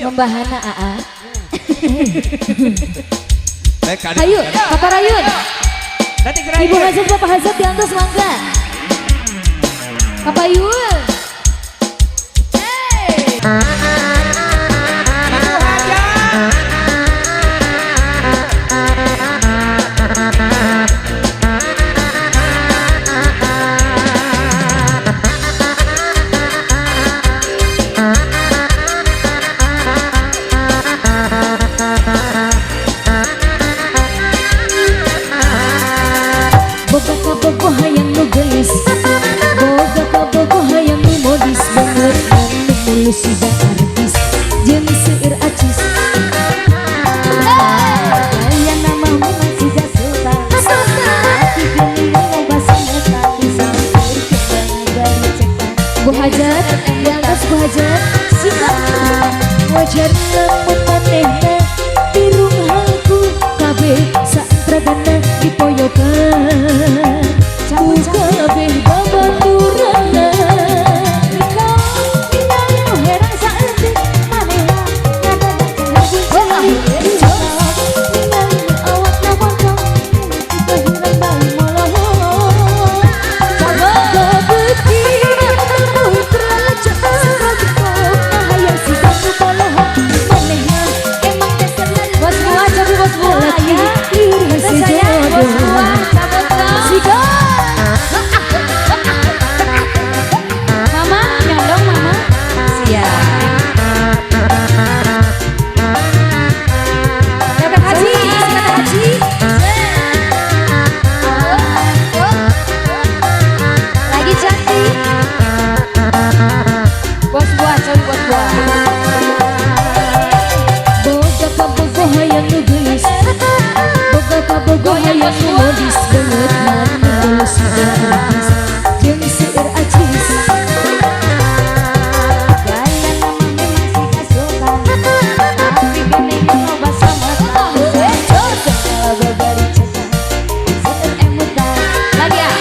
membahana AA. Ayo, Papa Rayun. Ibu Hazard, Bapak Hazard di atas mangga. Papa Yul. Boga hayang nu gelis, boga hayang nu modis banget, nu mulus siga artis, jeung seueur acis. Aya nama memang siga sultan, hati geuning loba sanetan, bisa berkebang cekan. Bu Hajar, di atas Bu Hajar, siga wajar lamun manehna di rumahku, kabeh saentragana dipoyokan. Kabeh babaturana Rika ningali nu herang saeutik manehna ngadadak lagu cari ningali nu awakna bongkong kita hirang bae moloh kabeuti euy terlalu sakadiko hayang siga nu boloh manehna emang dasar lalu bos gua jadi bos gua liur si jodoh siga. Boga hayang nu modis banget nu mulus siga artis jeung seueur acis. Gaya nama memang siga sultan, tapi geuning loba samatan, coba bari cekan seueur emutan. Lagi ya,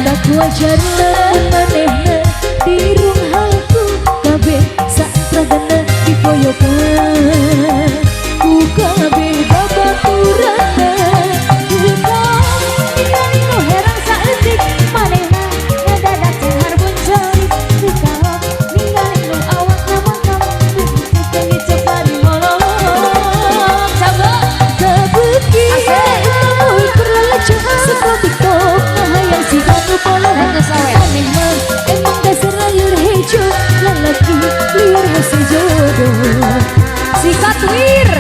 tak wajar lamun manehna di rumahku kabeh saentragana dipoyokan ku kabeh babaturana. Emang dasar liur hejo lalaki liur hese jodoh sikat wir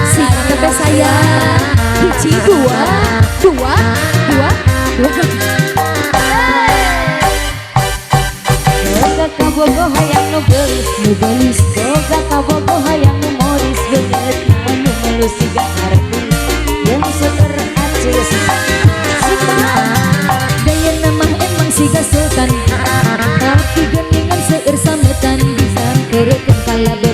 sikat tepe saya biji dua boga hayang nu gelis boga kabogo hayang nu modis banget nu mulus siga artis yang seueur acis. Siga daya nama emang siga sultan, tapi geuningan seueur sametan bisa keureukeun kalabe